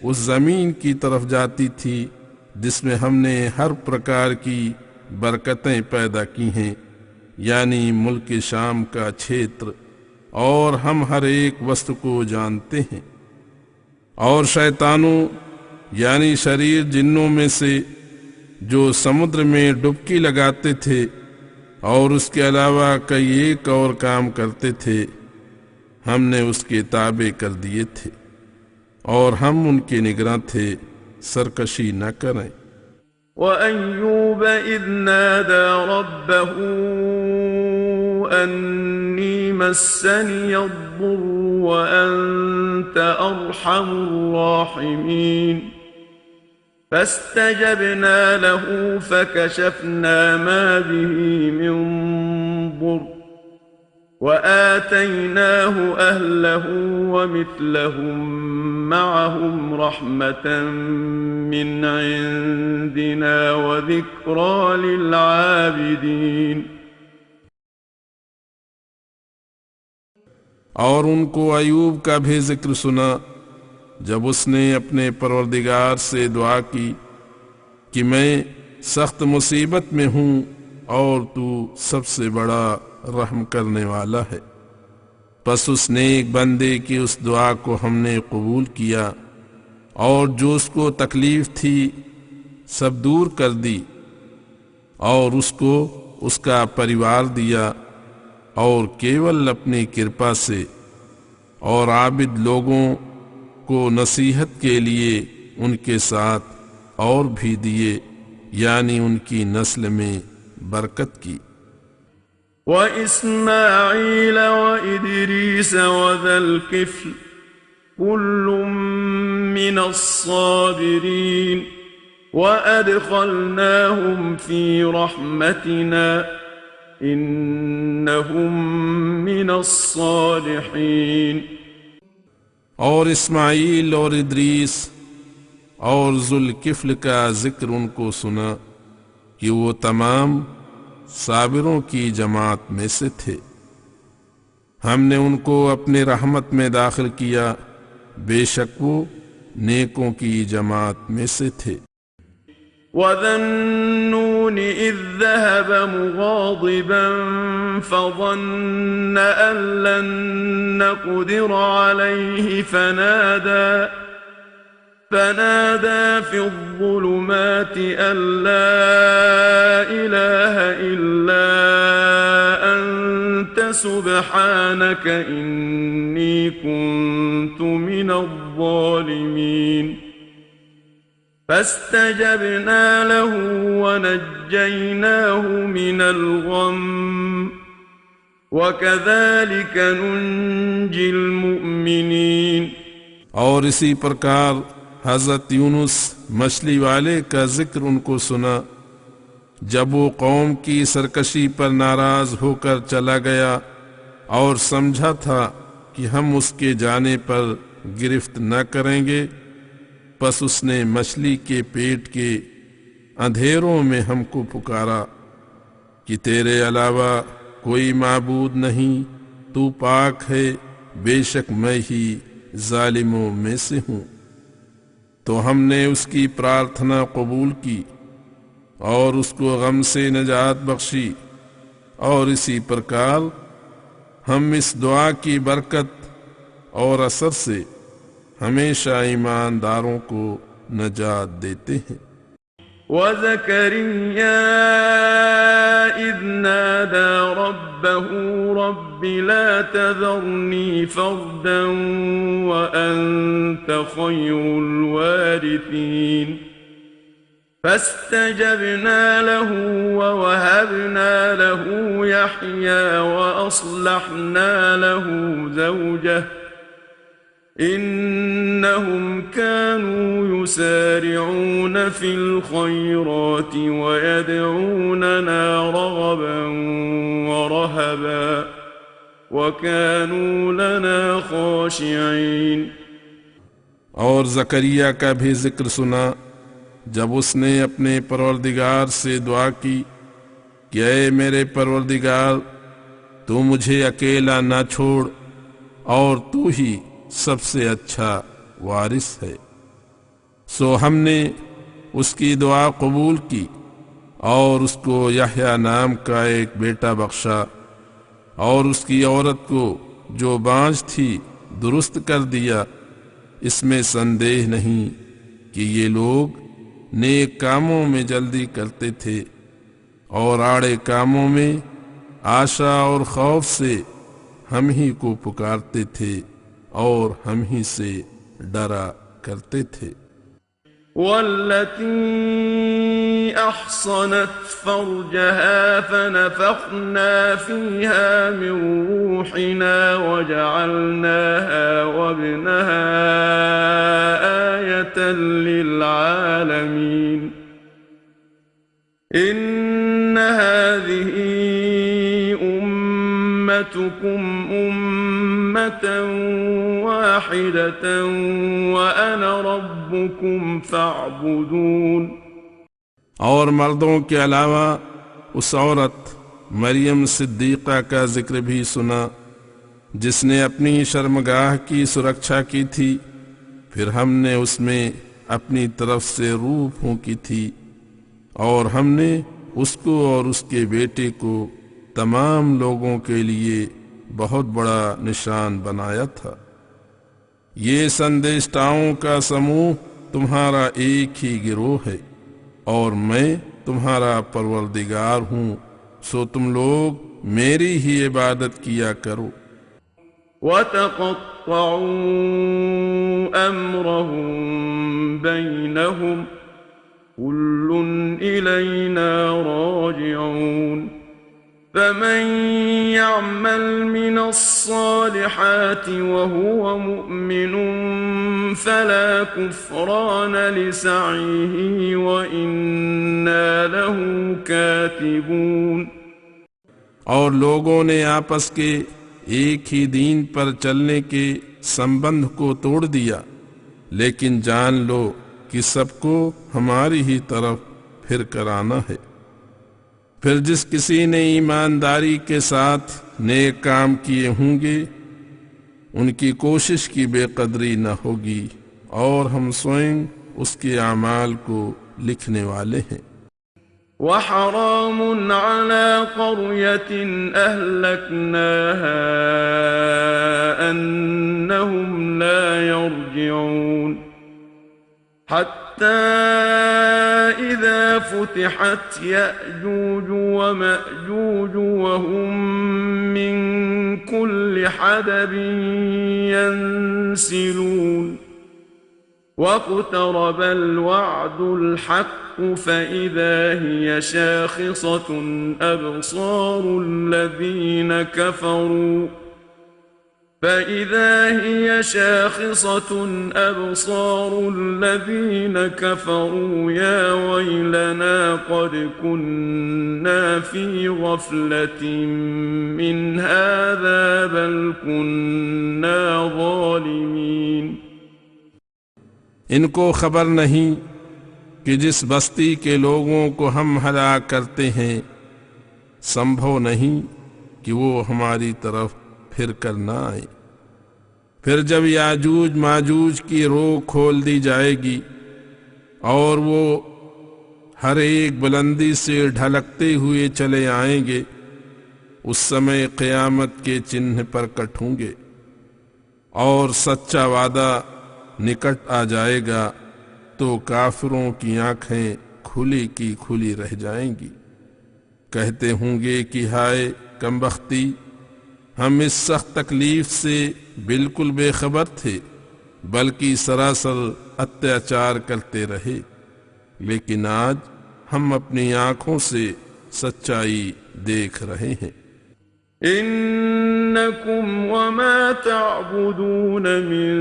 اس زمین کی طرف جاتی تھی جس میں ہم نے ہر پرکار کی برکتیں پیدا کی ہیں، یعنی ملک شام کا چھیتر، اور ہم ہر ایک وسط کو جانتے ہیں۔ اور شیطانوں یعنی شریر جنوں میں سے جو سمندر میں ڈبکی لگاتے تھے اور اس کے علاوہ کئی ایک اور کام کرتے تھے، ہم نے اس کے تابع کر دیے تھے، اور ہم ان کے نگراں تھے، سرکشی نہ کریں۔ وَأَيُّوبَ إِذْ نَادَى رَبَّهُ أَنِّي مَسَّنِيَ الضُّرُّ وَأَنْتَ أَرْحَمُ الرَّاحِمِينَ فَاسْتَجَبْنَا لَهُ فَكَشَفْنَا مَا بِهِ مِنْ ضُرٍّ وَآتَيْنَاهُ أَهْلَهُ وَمِثْلَهُمْ مَعَهُمْ رَحْمَةً مِّنْ عِنْدِنَا وَذِكْرَى لِلْعَابِدِينَ۔ اور ان کو ایوب کا بھی ذکر سنا جب اس نے اپنے پروردگار سے دعا کی کہ میں سخت مصیبت میں ہوں اور تو سب سے بڑا رحم کرنے والا ہے۔ پس اس نیک بندے کی اس دعا کو ہم نے قبول کیا، اور جو اس کو تکلیف تھی سب دور کر دی، اور اس کو اس کا پریوار دیا، اور کیول اپنی کرپا سے اور عابد لوگوں کو نصیحت کے لیے ان کے ساتھ اور بھی دیے، یعنی ان کی نسل میں برکت کی۔ وإسماعيل وإدريس وذا الكفل كل من الصابرين وأدخلناهم في رحمتنا إنهم من الصالحين۔ اور اسماعیل اور ادریس اور ذوالکفل کا ذکر ان کو سنا کہ وہ تمام صابروں کی جماعت میں سے تھے، ہم نے ان کو اپنے رحمت میں داخل کیا، بے شک وہ نیکوں کی جماعت میں سے تھے۔ وَذَا النُّونِ إِذ ذَّهَبَ مُغَاضِبًا فَظَنَّ أَن لَّن نَّقْدِرَ عَلَيْهِ فنادى في الظلمات أن لا إله إلا أنت سبحانك إني كنت من الظالمين، فاستجبنا له ونجيناه من الغم وكذلك ننجي المؤمنين۔ اور اسی پرکار حضرت یونس مچھلی والے کا ذکر ان کو سنا جب وہ قوم کی سرکشی پر ناراض ہو کر چلا گیا اور سمجھا تھا کہ ہم اس کے جانے پر گرفت نہ کریں گے، پس اس نے مچھلی کے پیٹ کے اندھیروں میں ہم کو پکارا کہ تیرے علاوہ کوئی معبود نہیں، تو پاک ہے، بے شک میں ہی ظالموں میں سے ہوں۔ تو ہم نے اس کی پرارتھنا قبول کی اور اس کو غم سے نجات بخشی، اور اسی پرکار ہم اس دعا کی برکت اور اثر سے ہمیشہ ایمانداروں کو نجات دیتے ہیں۔ وَزَكَرِيَّا إِذْ نَادَى رَبَّهُ رَبِّ لَا تَذَرْنِي فَرْدًا وَأَنْتَ خَيْرُ الْوَارِثِينَ، فَاسْتَجَبْنَا لَهُ وَوَهَبْنَا لَهُ يَحْيَى وَأَصْلَحْنَا لَهُ زَوْجَهُ إنهم كانوا يسارعون في الخيرات ويدعوننا رغبا ورهبا وكانوا لنا خاشعين۔ اور زکریا کا بھی ذکر سنا جب اس نے اپنے پروردگار سے دعا کی کہ اے میرے پروردگار، تو مجھے اکیلا نہ چھوڑ، اور تو ہی سب سے اچھا وارث ہے۔ سو ہم نے اس کی دعا قبول کی اور اس کو یحییٰ نام کا ایک بیٹا بخشا، اور اس کی عورت کو جو بانجھ تھی درست کر دیا۔ اس میں سندیہ نہیں کہ یہ لوگ نیک کاموں میں جلدی کرتے تھے اور آڑے کاموں میں آشا اور خوف سے ہم ہی کو پکارتے تھے اور ہم ہی سے ڈرا کرتے تھے۔ والتي أحصنت فرجها فنفخنا فيها من روحنا وجعلناها وابنها آية للعالمين إن هذه أمتكم أمة واحدة وأنا ربكم فاعبدون۔ اور مردوں کے علاوہ اس عورت مریم صدیقہ کا ذکر بھی سنا جس نے اپنی شرمگاہ کی سرکشا کی تھی، پھر ہم نے اس میں اپنی طرف سے روح پھونکی تھی، اور ہم نے اس کو اور اس کے بیٹے کو تمام لوگوں کے لیے بہت بڑا نشان بنایا تھا۔ یہ سندیشتاؤں کا سموہ تمہارا ایک ہی گروہ ہے، اور میں تمہارا پروردگار ہوں، سو تم لوگ میری ہی عبادت کیا کرو۔ وَتَقَطَّعُوا وقطعوا أمرهم بينهم كل إلينا راجعون فمن يعمل من الصالحات وهو مؤمن فلا كفران لسعيه وإنا له كاتبون۔ اور لوگوں نے آپس کے ایک ہی دین پر چلنے کے سمبندھ کو توڑ دیا، لیکن جان لو کہ سب کو ہماری ہی طرف پھر کر آنا ہے۔ پھر جس کسی نے ایمانداری کے ساتھ نیک کام کیے ہوں گے ان کی کوشش کی بے قدری نہ ہوگی، اور ہم سوئم اس کے اعمال کو لکھنے والے ہیں۔ وحرام على قرية أهلكناها أنهم لا يرجعون حتى إذا فتحت يأجوج ومأجوج وهم من كل حدب ينسلون واقترب الوعد الحق فإذا هي شاخصة أبصار الذين كفروا يا ويلنا قد كنا في غفلة من هذا بل كنا ظالمين۔ ان کو خبر نہیں کہ جس بستی کے لوگوں کو ہم ہلاک کرتے ہیں سمبھو نہیں کہ وہ ہماری طرف پھر کر نہ آئے۔ پھر جب یاجوج ماجوج کی روک کھول دی جائے گی اور وہ ہر ایک بلندی سے ڈھلکتے ہوئے چلے آئیں گے، اس سمے قیامت کے چنہ پرکٹ ہوں گے اور سچا وعدہ نکٹ آ جائے گا، تو کافروں کی آنکھیں کھلی کی کھلی رہ جائیں گی، کہتے ہوں گے کہ ہائے کمبختی، ہم اس سخت تکلیف سے بالکل بے خبر تھے بلکہ سراسر اتیاچار کرتے رہے، لیکن آج ہم اپنی آنکھوں سے سچائی دیکھ رہے ہیں۔ إنكم وما تعبدون من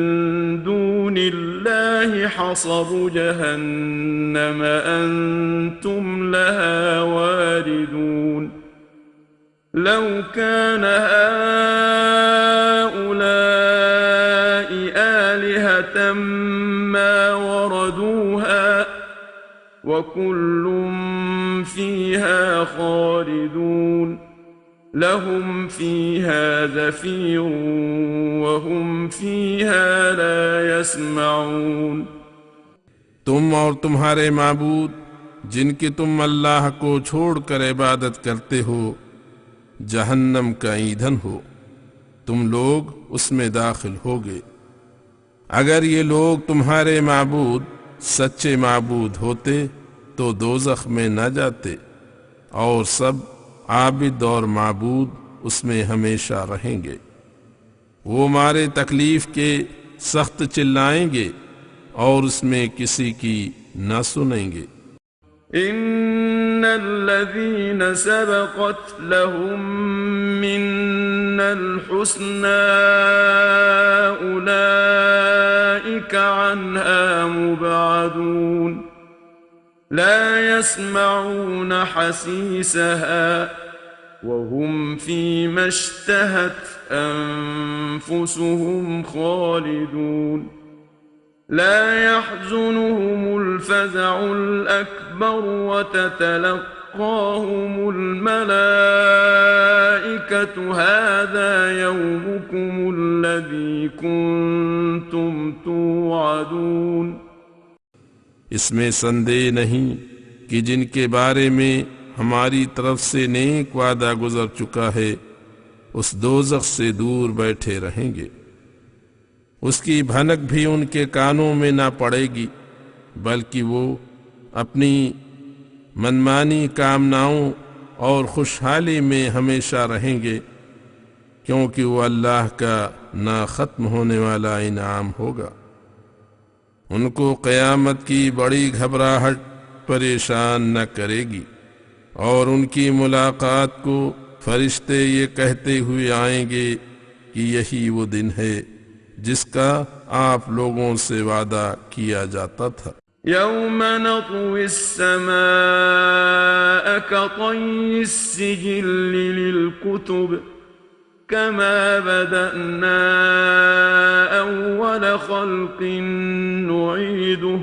دون الله حصب جهنم أنتم لها واردون لو كان هؤلاء آلهة ما وردوها وكل فيها خالدون لهم فيها زفير وهم فيها لا يسمعون۔ تم اور تمہارے معبود جن کی تم اللہ کو چھوڑ کر عبادت کرتے ہو جہنم کا ایندھن ہو، تم لوگ اس میں داخل ہوگے۔ اگر یہ لوگ تمہارے معبود سچے معبود ہوتے تو دوزخ میں نہ جاتے، اور سب عابد اور معبود اس میں ہمیشہ رہیں گے۔ وہ مارے تکلیف کے سخت چلائیں گے اور اس میں کسی کی نہ سنیں گے۔ ان الذين سبقت لهم منا الحسنى اولئك عنها مبعدون لا يسمعون حسيسها وهم فيما اشتهت أنفسهم خالدون لا يحزنهم الفزع الأكبر وتتلقاهم الملائكة هذا يومكم الذي كنتم توعدون۔ اس میں سندے نہیں کہ جن کے بارے میں ہماری طرف سے نیک وعدہ گزر چکا ہے اس دوزخ سے دور بیٹھے رہیں گے، اس کی بھنک بھی ان کے کانوں میں نہ پڑے گی، بلکہ وہ اپنی منمانی کامناؤں اور خوشحالی میں ہمیشہ رہیں گے، کیونکہ وہ اللہ کا نہ ختم ہونے والا انعام ہوگا۔ ان کو قیامت کی بڑی گھبراہٹ پریشان نہ کرے گی، اور ان کی ملاقات کو فرشتے یہ کہتے ہوئے آئیں گے کہ یہی وہ دن ہے جس کا آپ لوگوں سے وعدہ کیا جاتا تھا۔ يوم نطوي السماء كطي السجل للكتب كما بدأنا أول خلق نعيده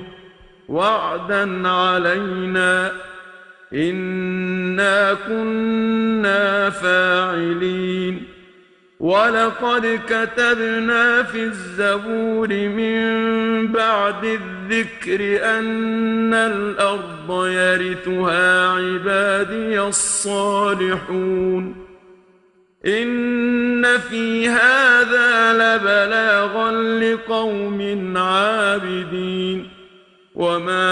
وعدا علينا إنا كنا فاعلين وَلَقَدْ كَتَبْنَا فِي الزَّبُورِ مِن بَعْدِ الذِّكْرِ أَنَّ الْأَرْضَ يَرِثُهَا عِبَادِيَ الصَّالِحُونَ إِنَّ فِي هَذَا لَبَلَاغًا لِقَوْمٍ عَابِدِينَ وَمَا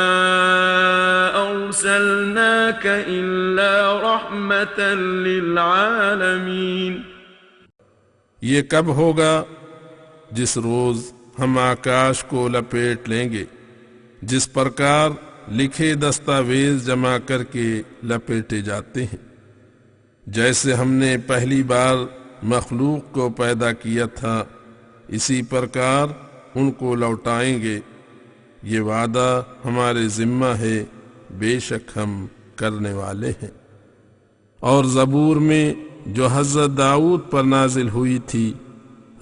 أَرْسَلْنَاكَ إِلَّا رَحْمَةً لِلْعَالَمِينَ۔ یہ کب ہوگا؟ جس روز ہم آکاش کو لپیٹ لیں گے، جس پرکار لکھے دستاویز جمع کر کے لپیٹے جاتے ہیں، جیسے ہم نے پہلی بار مخلوق کو پیدا کیا تھا اسی پرکار ان کو لوٹائیں گے۔ یہ وعدہ ہمارے ذمہ ہے، بے شک ہم کرنے والے ہیں۔ اور زبور میں جو حضرت داؤد پر نازل ہوئی تھی،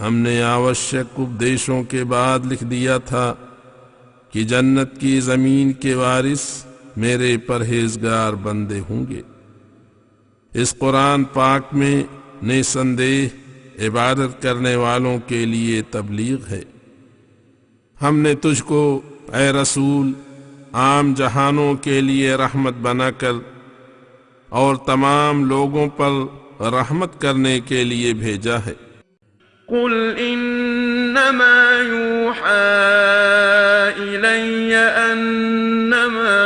ہم نے آوشک اپدیشوں کے بعد لکھ دیا تھا کہ جنت کی زمین کے وارث میرے پرہیزگار بندے ہوں گے۔ اس قرآن پاک میں نِسندیہ عبادت کرنے والوں کے لیے تبلیغ ہے۔ ہم نے تجھ کو اے رسول عام جہانوں کے لیے رحمت بنا کر اور تمام لوگوں پر رحمت کرنے کے لیے بھیجا ہے۔ قل انما يوحى الي انما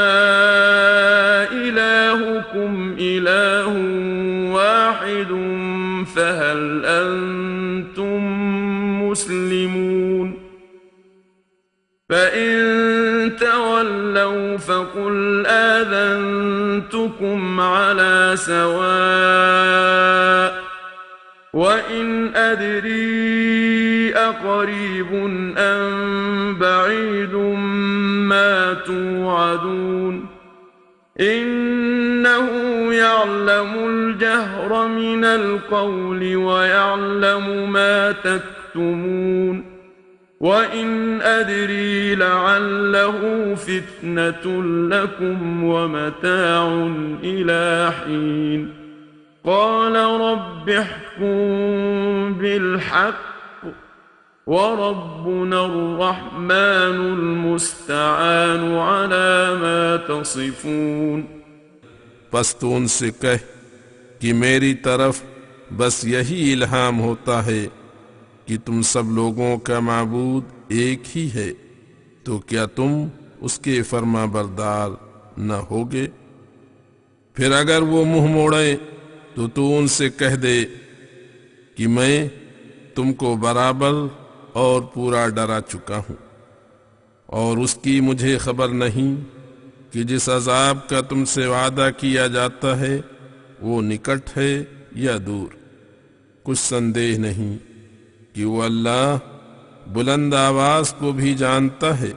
الهكم اله واحد فهل انتم مسلمون فإن تولوا فقل آذنتكم على سواء وإن أدري أقريب أم بعيد ما توعدون إنه يعلم الجهر من القول ويعلم ما تكتمون وَإِنْ أَدْرِي لَعَلَّهُ فِتْنَةٌ لَكُمْ وَمَتَاعٌ إِلَى حِينٍ قَالَ رَبِّ احْكُم بِالْحَقِّ وَرَبُّنَا الرَّحْمَنُ الْمُسْتَعَانُ عَلَى مَا تَصِفُونَ۔ پس تو ان سے کہہ کہ میری طرف بس یہی الہام ہوتا ہے کہ تم سب لوگوں کا معبود ایک ہی ہے، تو کیا تم اس کے فرما بردار نہ ہوگے؟ پھر اگر وہ منہ موڑیں تو ان سے کہہ دے کہ میں تم کو برابر اور پورا ڈرا چکا ہوں، اور اس کی مجھے خبر نہیں کہ جس عذاب کا تم سے وعدہ کیا جاتا ہے وہ نکٹ ہے یا دور۔ کچھ سندیہ نہیں کہ وہ اللہ بلند آواز کو بھی جانتا ہے،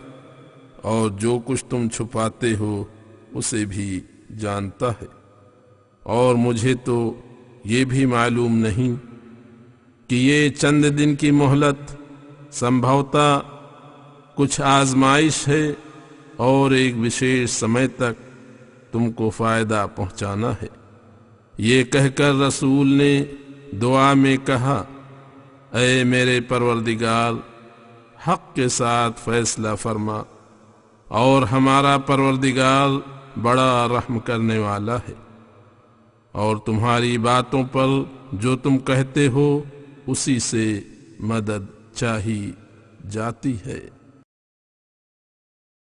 اور جو کچھ تم چھپاتے ہو اسے بھی جانتا ہے۔ اور مجھے تو یہ بھی معلوم نہیں کہ یہ چند دن کی مہلت سمبھوتا کچھ آزمائش ہے، اور ایک وشیش سمے تک تم کو فائدہ پہنچانا ہے۔ یہ کہہ کر رسول نے دعا میں کہا، اے میرے پروردگار، حق کے ساتھ فیصلہ فرما، اور ہمارا پروردگار بڑا رحم کرنے والا ہے، اور تمہاری باتوں پر جو تم کہتے ہو اسی سے مدد چاہی جاتی ہے۔